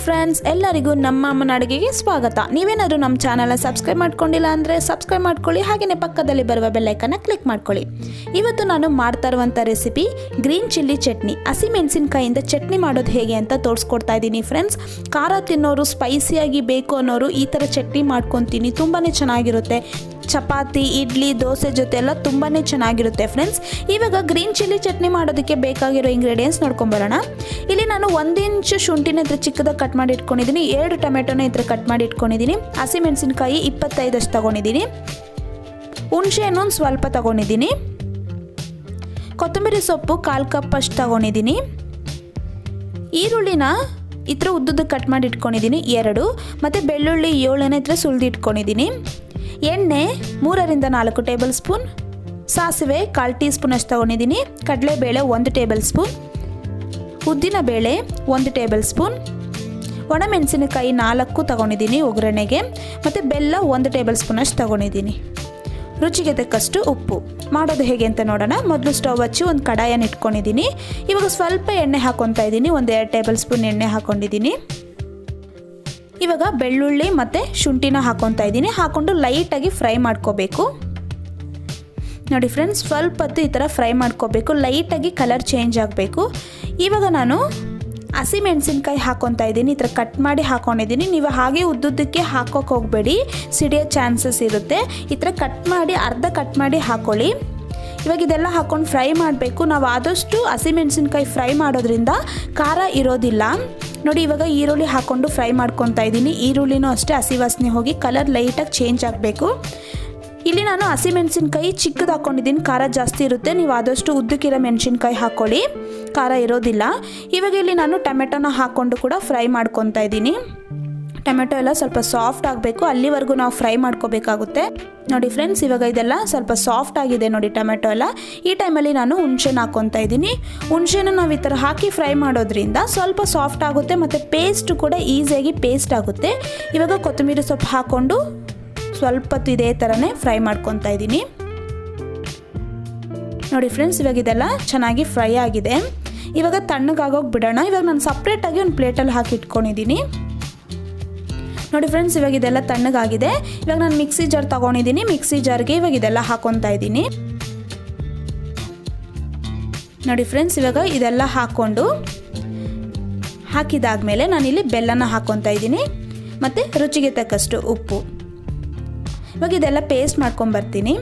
Friends, ಎಲ್ಲರಿಗೂ ನಮ್ಮ ಅಮ್ಮನ ಅಡುಗೆಗೆ ಸ್ವಾಗತ. ನೀವೇನಾದರೂ ನಮ್ಮ ಚಾನಲ್ನ ಸಬ್ಸ್ಕ್ರೈಬ್ ಮಾಡ್ಕೊಂಡಿಲ್ಲ ಅಂದರೆ ಸಬ್ಸ್ಕ್ರೈಬ್ ಮಾಡ್ಕೊಳ್ಳಿ. ಹಾಗೆಯೇ ಪಕ್ಕದಲ್ಲಿ ಬರುವ ಬೆಲ್ ಐಕನ್ನ ಕ್ಲಿಕ್ ಮಾಡ್ಕೊಳ್ಳಿ. ಇವತ್ತು ನಾನು ಮಾಡ್ತಾ ಇರುವಂಥ ರೆಸಿಪಿ ಗ್ರೀನ್ ಚಿಲ್ಲಿ ಚಟ್ನಿ. ಹಸಿಮೆಣಸಿನಕಾಯಿಂದ ಚಟ್ನಿ ಮಾಡೋದು ಹೇಗೆ ಅಂತ ತೋರಿಸ್ಕೊಡ್ತಾ ಇದ್ದೀನಿ ಫ್ರೆಂಡ್ಸ್. ಖಾರ ತಿನ್ನೋರು, ಸ್ಪೈಸಿಯಾಗಿ ಬೇಕು ಅನ್ನೋರು ಈ ಥರ ಚಟ್ನಿ ಮಾಡ್ಕೊತೀನಿ. ತುಂಬಾ ಚೆನ್ನಾಗಿರುತ್ತೆ. ಚಪಾತಿ, ಇಡ್ಲಿ, ದೋಸೆ ಜೊತೆ ಎಲ್ಲ ತುಂಬಾ ಚೆನ್ನಾಗಿರುತ್ತೆ ಫ್ರೆಂಡ್ಸ್. ಇವಾಗ ಗ್ರೀನ್ ಚಿಲ್ಲಿ ಚಟ್ನಿ ಮಾಡೋದಕ್ಕೆ ಬೇಕಾಗಿರೋ ಇಂಗ್ರೀಡಿಯೆಂಟ್ಸ್ ನೋಡ್ಕೊಂಬರೋಣ. ಇಲ್ಲಿ ನಾನು 1 ಇಂಚು ಶುಂಠಿನ ಇದ್ರ ಚಿಕ್ಕದಾಗಿ ಕಟ್ ಮಾಡಿ ಇಟ್ಕೊಂಡಿದ್ದೀನಿ. 2 ಟೊಮೆಟೊನ ಇದ್ರ ಕಟ್ ಮಾಡಿ ಇಟ್ಕೊಂಡಿದ್ದೀನಿ. ಹಸಿಮೆಣಸಿನಕಾಯಿ 25 ಅಷ್ಟು ತೊಗೊಂಡಿದ್ದೀನಿ. ಹುಣಸೆ ಹಣ್ಣು ಸ್ವಲ್ಪ ತೊಗೊಂಡಿದ್ದೀನಿ. ಕೊತ್ತಂಬರಿ ಸೊಪ್ಪು 1/4 ಕಪ್ ಅಷ್ಟು ತೊಗೊಂಡಿದ್ದೀನಿ. ಈರುಳ್ಳಿನ ಈ ಥರ ಉದ್ದುದಕ್ಕೆ ಕಟ್ ಮಾಡಿ ಇಟ್ಕೊಂಡಿದ್ದೀನಿ 2. ಮತ್ತು ಬೆಳ್ಳುಳ್ಳಿ 7 ಇದ್ರೆ ಸುಲಿದು ಇಟ್ಕೊಂಡಿದ್ದೀನಿ. ಎಣ್ಣೆ 3ರಿಂದ 4 ಟೇಬಲ್ ಸ್ಪೂನ್. ಸಾಸಿವೆ 1/4 ಟೀ ಸ್ಪೂನ್ ಅಷ್ಟು ತೊಗೊಂಡಿದ್ದೀನಿ. ಕಡಲೆಬೇಳೆ 1 ಟೇಬಲ್ ಸ್ಪೂನ್. ಉದ್ದಿನಬೇಳೆ 1 ಟೇಬಲ್ ಸ್ಪೂನ್. ಒಣಮೆಣಸಿನಕಾಯಿ 4 ತೊಗೊಂಡಿದ್ದೀನಿ ಒಗ್ಗರಣೆಗೆ. ಮತ್ತು ಬೆಲ್ಲ 1 ಟೇಬಲ್ ಸ್ಪೂನ್ ಅಷ್ಟು ತೊಗೊಂಡಿದ್ದೀನಿ. ರುಚಿಗೆ ತಕ್ಕಷ್ಟು ಉಪ್ಪು. ಮಾಡೋದು ಹೇಗೆ ಅಂತ ನೋಡೋಣ. ಮೊದಲು ಸ್ಟವ್ ಹಚ್ಚಿ ಒಂದು ಕಡಾಯನ್ನು ಇಟ್ಕೊಂಡಿದ್ದೀನಿ. ಇವಾಗ ಸ್ವಲ್ಪ ಎಣ್ಣೆ ಹಾಕ್ಕೊತಾ ಇದ್ದೀನಿ. 2 ಟೇಬಲ್ ಸ್ಪೂನ್ ಎಣ್ಣೆ ಹಾಕ್ಕೊಂಡಿದ್ದೀನಿ. ಇವಾಗ ಬೆಳ್ಳುಳ್ಳಿ ಮತ್ತು ಶುಂಠಿನ ಹಾಕ್ಕೊತಾ ಇದ್ದೀನಿ. ಹಾಕ್ಕೊಂಡು ಲೈಟಾಗಿ ಫ್ರೈ ಮಾಡ್ಕೋಬೇಕು. ನೋಡಿ ಫ್ರೆಂಡ್ಸ್, ಸ್ವಲ್ಪ ಹೊತ್ತು ಈ ಥರ ಫ್ರೈ ಮಾಡ್ಕೋಬೇಕು. ಲೈಟಾಗಿ ಕಲರ್ ಚೇಂಜ್ ಆಗಬೇಕು. ಇವಾಗ ನಾನು ಹಸಿಮೆಣಸಿನ್ಕಾಯಿ ಹಾಕ್ಕೊತಾ ಇದ್ದೀನಿ. ಈ ಥರ ಕಟ್ ಮಾಡಿ ಹಾಕ್ಕೊಂಡಿದ್ದೀನಿ. ನೀವು ಹಾಗೆ ಉದ್ದುದ್ದಕ್ಕೆ ಹಾಕೋಕೆ ಹೋಗಬೇಡಿ, ಸಿಡಿಯೋ ಚಾನ್ಸಸ್ ಇರುತ್ತೆ. ಈ ಥರ ಕಟ್ ಮಾಡಿ ಅರ್ಧ ಕಟ್ ಮಾಡಿ ಹಾಕ್ಕೊಳ್ಳಿ. ಇವಾಗ ಇದೆಲ್ಲ ಹಾಕ್ಕೊಂಡು ಫ್ರೈ ಮಾಡಬೇಕು. ನಾವು ಆದಷ್ಟು ಹಸಿಮೆಣಸಿನ್ಕಾಯಿ ಫ್ರೈ ಮಾಡೋದ್ರಿಂದ ಖಾರ ಇರೋದಿಲ್ಲ. ನೋಡಿ, ಇವಾಗ ಈರುಳ್ಳಿ ಹಾಕ್ಕೊಂಡು ಫ್ರೈ ಮಾಡ್ಕೊತಾ ಇದ್ದೀನಿ. ಈರುಳ್ಳಿನೂ ಅಷ್ಟೇ ಹಸಿ ವಾಸನೆ ಹೋಗಿ ಕಲರ್ ಲೈಟಾಗಿ ಚೇಂಜ್ ಆಗಬೇಕು. ಇಲ್ಲಿ ನಾನು ಹಸಿಮೆಣಸಿನ್ಕಾಯಿ ಚಿಕ್ಕದು ಹಾಕ್ಕೊಂಡಿದ್ದೀನಿ. ಖಾರ ಜಾಸ್ತಿ ಇರುತ್ತೆ. ನೀವು ಆದಷ್ಟು ಉದ್ದಕ್ಕಿರೋ ಮೆಣಸಿನ್ಕಾಯಿ ಹಾಕ್ಕೊಳ್ಳಿ, ಖಾರ ಇರೋದಿಲ್ಲ. ಇವಾಗ ಇಲ್ಲಿ ನಾನು ಟೊಮೆಟೊನ ಹಾಕ್ಕೊಂಡು ಕೂಡ ಫ್ರೈ ಮಾಡ್ಕೊತಾ ಇದ್ದೀನಿ. ಟೊಮೆಟೊ ಎಲ್ಲ ಸ್ವಲ್ಪ ಸಾಫ್ಟ್ ಆಗಬೇಕು, ಅಲ್ಲಿವರೆಗೂ ನಾವು ಫ್ರೈ ಮಾಡ್ಕೋಬೇಕಾಗುತ್ತೆ. ನೋಡಿ ಫ್ರೆಂಡ್ಸ್, ಇವಾಗ ಇದೆಲ್ಲ ಸ್ವಲ್ಪ ಸಾಫ್ಟ್ ಆಗಿದೆ ನೋಡಿ ಟೊಮೆಟೊ ಎಲ್ಲ. ಈ ಟೈಮಲ್ಲಿ ನಾನು ಹುಣಸೆನ ಹಾಕ್ಕೊತಾ ಇದ್ದೀನಿ. ಹುಣಸೆನ ನಾವು ಈ ಥರ ಹಾಕಿ ಫ್ರೈ ಮಾಡೋದ್ರಿಂದ ಸ್ವಲ್ಪ ಸಾಫ್ಟ್ ಆಗುತ್ತೆ ಮತ್ತು ಪೇಸ್ಟ್ ಕೂಡ ಈಸಿಯಾಗಿ ಪೇಸ್ಟ್ ಆಗುತ್ತೆ. ಇವಾಗ ಕೊತ್ತಂಬರಿ ಸೊಪ್ಪು ಹಾಕ್ಕೊಂಡು ಸ್ವಲ್ಪ ಹೊತ್ತು ಇದೇ ಥರನೇ ಫ್ರೈ ಮಾಡ್ಕೊತಾ ಇದ್ದೀನಿ. ನೋಡಿ ಫ್ರೆಂಡ್ಸ್, ಇವಾಗ ಇದೆಲ್ಲ ಚೆನ್ನಾಗಿ ಫ್ರೈ ಆಗಿದೆ. ಇವಾಗ ತಣ್ಣಗಾಗೋಗಿ ಬಿಡೋಣ. ಇವಾಗ ನಾನು ಸಪ್ರೇಟಾಗಿ ಒಂದು ಪ್ಲೇಟಲ್ಲಿ ಹಾಕಿ ಇಟ್ಕೊಂಡಿದ್ದೀನಿ. ನೋಡಿ ಫ್ರೆಂಡ್ಸ್, ಇವಾಗ ಇದೆಲ್ಲ ತಣ್ಣಗಾಗಿದೆ. ಇವಾಗ ನಾನು ಮಿಕ್ಸಿ ಜಾರ್ ತೊಗೊಂಡಿದ್ದೀನಿ. ಮಿಕ್ಸಿ ಜಾರ್ಗೆ ಇವಾಗ ಇದೆಲ್ಲ ಹಾಕ್ಕೊತಾ ಇದ್ದೀನಿ. ನೋಡಿ ಫ್ರೆಂಡ್ಸ್, ಇವಾಗ ಇದೆಲ್ಲ ಹಾಕಿದಾದ್ಮೇಲೆ ನಾನಿಲ್ಲಿ ಬೆಲ್ಲನ ಹಾಕ್ಕೊತಾ ಇದ್ದೀನಿ ಮತ್ತು ರುಚಿಗೆ ತಕ್ಕಷ್ಟು ಉಪ್ಪು. ಇವಾಗ ಇದೆಲ್ಲ ಪೇಸ್ಟ್ ಮಾಡ್ಕೊಂಬರ್ತೀನಿ.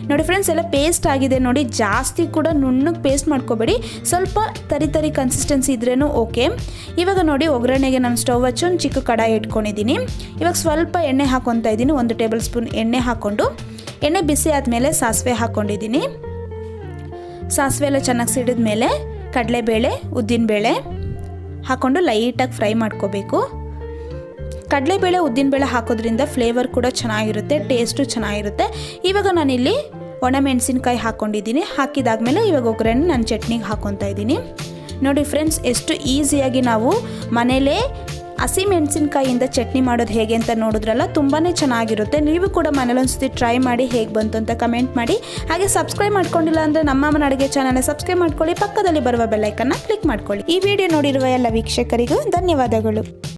ನೋಡಿ ಫ್ರೆಂಡ್ಸ್, ಎಲ್ಲ ಪೇಸ್ಟ್ ಆಗಿದೆ ನೋಡಿ. ಜಾಸ್ತಿ ಕೂಡ ನುಣ್ಣಗೆ ಪೇಸ್ಟ್ ಮಾಡ್ಕೋಬೇಡಿ, ಸ್ವಲ್ಪ ತರಿ ಕನ್ಸಿಸ್ಟೆನ್ಸಿ ಇದ್ರೇನು ಓಕೆ. ಇವಾಗ ನೋಡಿ, ಒಗ್ಗರಣೆಗೆ ನಾನು ಸ್ಟವ್ ಹಚ್ಚಿ ಒಂದು ಚಿಕ್ಕ ಕಡಾಯಿ ಇಟ್ಕೊಂಡಿದ್ದೀನಿ. ಇವಾಗ ಸ್ವಲ್ಪ ಎಣ್ಣೆ ಹಾಕ್ಕೊತಾ ಇದ್ದೀನಿ. 1 ಟೇಬಲ್ ಸ್ಪೂನ್ ಎಣ್ಣೆ ಹಾಕ್ಕೊಂಡು, ಎಣ್ಣೆ ಬಿಸಿ ಆದಮೇಲೆ ಸಾಸಿವೆ ಹಾಕ್ಕೊಂಡಿದ್ದೀನಿ. ಸಾಸಿವೆ ಎಲ್ಲ ಚೆನ್ನಾಗಿ ಸಿಡಿದ ಮೇಲೆ ಕಡಲೆಬೇಳೆ, ಉದ್ದಿನಬೇಳೆ ಹಾಕ್ಕೊಂಡು ಲೈಟಾಗಿ ಫ್ರೈ ಮಾಡ್ಕೋಬೇಕು. ಕಡಲೆಬೇಳೆ, ಉದ್ದಿನಬೇಳೆ ಹಾಕೋದ್ರಿಂದ ಫ್ಲೇವರ್ ಕೂಡ ಚೆನ್ನಾಗಿರುತ್ತೆ, ಟೇಸ್ಟು ಚೆನ್ನಾಗಿರುತ್ತೆ. ಇವಾಗ ನಾನಿಲ್ಲಿ ಒಣಮೆಣಸಿನ್ಕಾಯಿ ಹಾಕ್ಕೊಂಡಿದ್ದೀನಿ. ಹಾಕಿದಾದ್ಮೇಲೆ ಇವಾಗ ಒಗ್ಗರಣೆ ನಾನು ಚಟ್ನಿಗೆ ಹಾಕ್ಕೊತಾ ಇದ್ದೀನಿ. ನೋಡಿ ಫ್ರೆಂಡ್ಸ್, ಎಷ್ಟು ಈಸಿಯಾಗಿ ನಾವು ಮನೇಲೇ ಹಸಿಮೆಣಸಿನ್ಕಾಯಿಂದ ಚಟ್ನಿ ಮಾಡೋದು ಹೇಗೆ ಅಂತ ನೋಡಿದ್ರಲ್ಲ, ತುಂಬಾ ಚೆನ್ನಾಗಿರುತ್ತೆ. ನೀವು ಕೂಡ ಮನೇಲಿ ಒಂದ್ಸತಿ ಟ್ರೈ ಮಾಡಿ ಹೇಗೆ ಬಂತು ಅಂತ ಕಮೆಂಟ್ ಮಾಡಿ. ಹಾಗೆ ಸಬ್ಸ್ಕ್ರೈಬ್ ಮಾಡ್ಕೊಂಡಿಲ್ಲ ಅಂದರೆ ನಮ್ಮ ಅಮ್ಮನ ಅಡುಗೆ ಚಾನಲ್ನ ಸಬ್ಸ್ಕ್ರೈಬ್ ಮಾಡ್ಕೊಳ್ಳಿ. ಪಕ್ಕದಲ್ಲಿ ಬರುವ ಬೆಲ್ ಐಕನ್ನ ಕ್ಲಿಕ್ ಮಾಡ್ಕೊಳ್ಳಿ. ಈ ವಿಡಿಯೋ ನೋಡಿರುವ ಎಲ್ಲ ವೀಕ್ಷಕರಿಗೂ ಧನ್ಯವಾದಗಳು.